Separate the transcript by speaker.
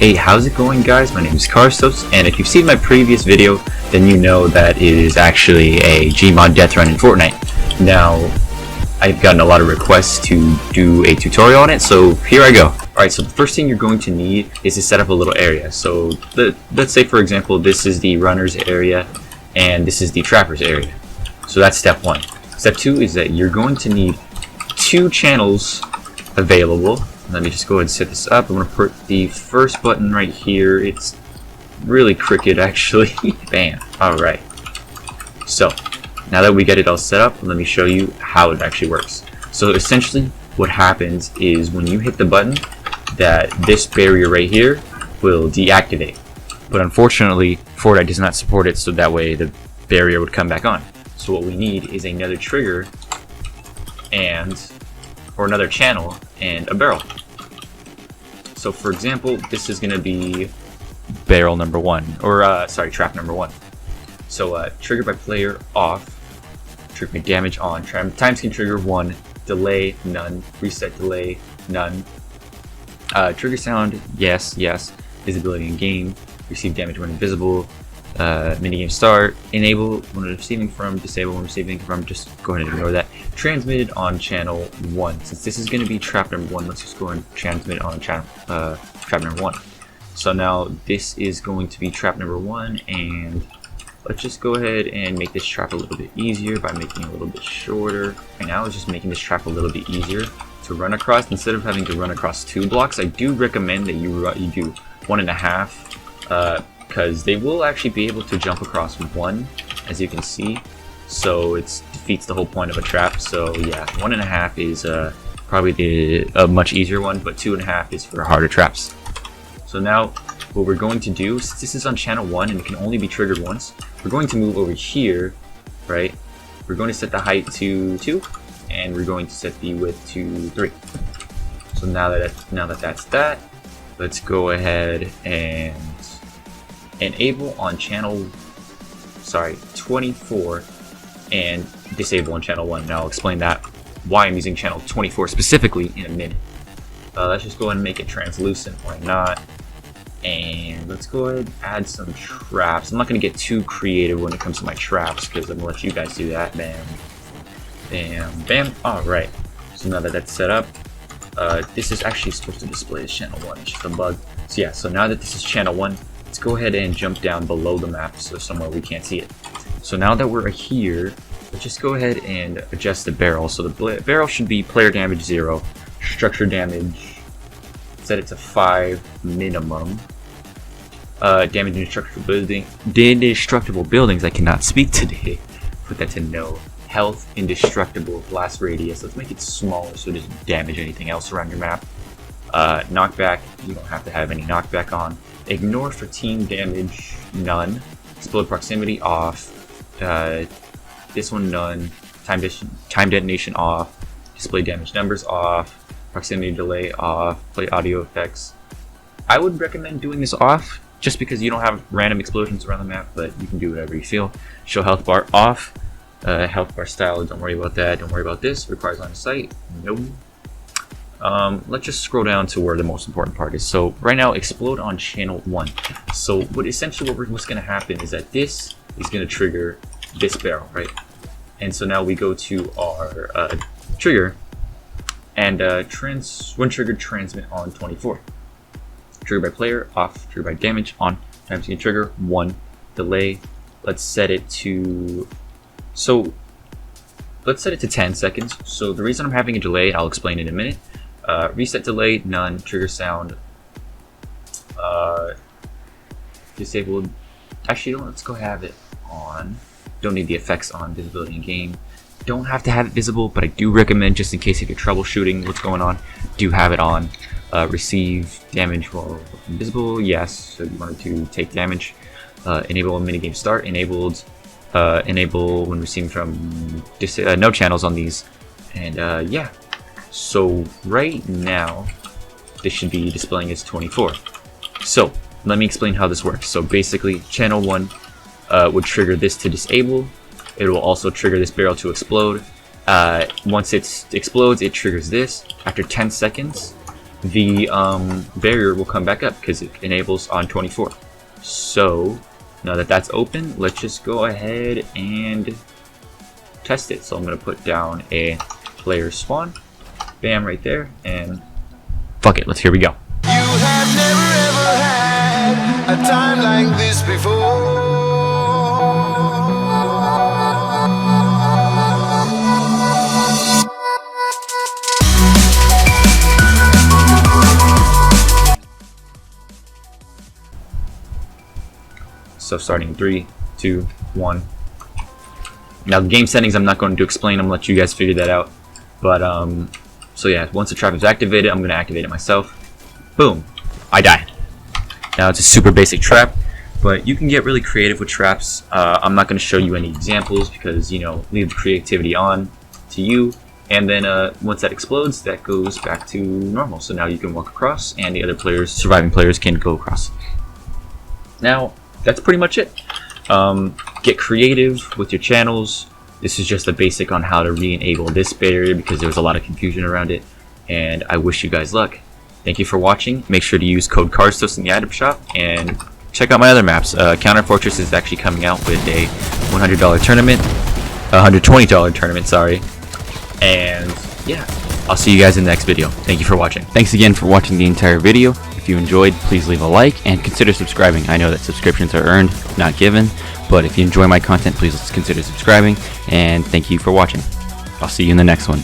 Speaker 1: Hey, how's it going, guys? My name is Carstoast, and if you've seen my previous video, then you know that it is actually a Gmod Deathrun in Fortnite. Now, I've gotten a lot of requests to do a tutorial on it, so here I go. Alright, so the first thing you're going to need is to set up a little area. So, let's say, for example, this is the runner's area, and this is the trapper's area. So that's step 1. Step 2 is that you're going to need 2 channels available. Let me just go ahead and set this up. I'm going to put the first button right here. It's really crooked, actually. Bam. Alright. So, now that we get it all set up, let me show you how it actually works. So, essentially, what happens is when you hit the button, that this barrier right here will deactivate. But unfortunately, Fortnite does not support it, so that way the barrier would come back on. So what we need is another trigger or another channel and a barrel. So for example, this is going to be barrel number 1, or sorry, trap number 1. So trigger by player off, trigger by damage on, time scan trigger 1, delay none, reset delay none, trigger sound yes, visibility in game, receive damage when invisible, minigame start, enable when receiving from, disable when receiving from, just go ahead and ignore that. Transmitted on channel 1. Since this is going to be trap number 1, let's just go and transmit on channel trap number 1. So now this is going to be trap number 1, and let's just go ahead and make this trap a little bit easier by making it a little bit shorter. Right now it's just making this trap a little bit easier to run across. Instead of having to run across 2 blocks, I do recommend that you do 1.5, because they will actually be able to jump across 1, as you can see. So it defeats the whole point of a trap. So yeah, 1.5 is probably a much easier one, but 2.5 is for harder traps. So now what we're going to do, since this is on channel 1 and it can only be triggered once, we're going to move over here, right? We're going to set the height to 2, and we're going to set the width to 3. So now that that's that, let's go ahead and enable on channel 24 and disable on channel 1. Now I'll explain that, why I'm using channel 24 specifically, in a minute. Let's just go ahead and make it translucent, why not? And let's go ahead and add some traps. I'm not going to get too creative when it comes to my traps, because I'm going to let you guys do that. Bam, bam, bam. Alright, so now that that's set up, this is actually supposed to display as channel 1, it's just a bug. So yeah, so now that this is channel 1, let's go ahead and jump down below the map, so somewhere we can't see it. So now that we're here, let's just go ahead and adjust the barrel. So the barrel should be player damage 0, structure damage, set it to 5 minimum. Damage indestructible buildings, I cannot speak today. Put that to no. Health indestructible, blast radius, let's make it smaller so it doesn't damage anything else around your map. Knockback, you don't have to have any knockback on. Ignore for team damage, none. Explode proximity off. This one none. Time detonation off. Display damage numbers off. Proximity delay off. Play audio effects. I would recommend doing this off, just because you don't have random explosions around the map, but you can do whatever you feel. Show health bar off. Health bar style, don't worry about that. Don't worry about this. Requires line of sight. Nope. Let's just scroll down to where the most important part is. So right now, explode on channel 1. So what's going to happen is that this is going to trigger this barrel, right? And so now we go to our trigger, and when triggered, transmit on 24. Trigger by player off, trigger by damage on, time scan trigger 1, delay. Let's set it to 10 seconds. So the reason I'm having a delay, I'll explain in a minute. Reset delay, none. Trigger sound, disabled. Actually, let's go have it on. Don't need the effects on, visibility in game. Don't have to have it visible, but I do recommend, just in case if you're troubleshooting what's going on, do have it on. Receive damage while invisible, yes. So you wanted to take damage. Enable minigame start, enabled. Enable when receiving from no channels on these, and yeah. So right now this should be displaying as 24. So let me explain how this works. So basically, channel 1 would trigger this to disable. It will also trigger this barrel to explode. Once it explodes, it triggers this. After 10 seconds, the barrier will come back up because it enables on 24. So now that that's open, let's just go ahead and test it. So I'm going to put down a player spawn, bam, right there, and fuck it, here we go.
Speaker 2: You have never ever had a time like this before.
Speaker 1: So starting in 3, 2, 1. Now game settings I'm not going to explain, I'm going to let you guys figure that out. But so yeah, once the trap is activated, I'm going to activate it myself. Boom, I die. Now it's a super basic trap, but you can get really creative with traps. I'm not going to show you any examples because, you know, leave the creativity on to you. And then once that explodes, that goes back to normal. So now you can walk across and the other players, surviving players, can go across. Now that's pretty much it. Get creative with your channels. This is just a basic on how to re-enable this barrier because there was a lot of confusion around it, and I wish you guys luck. Thank you for watching. Make sure to use code Carstoast in the item shop and check out my other maps. CounterFortress is actually coming out with a $100 tournament, $120 tournament, sorry. And yeah, I'll see you guys in the next video. Thank you for watching.
Speaker 3: Thanks again for watching the entire video. If you enjoyed, please leave a like and consider subscribing. I know that subscriptions are earned, not given, but if you enjoy my content, please consider subscribing, and thank you for watching. I'll see you in the next one.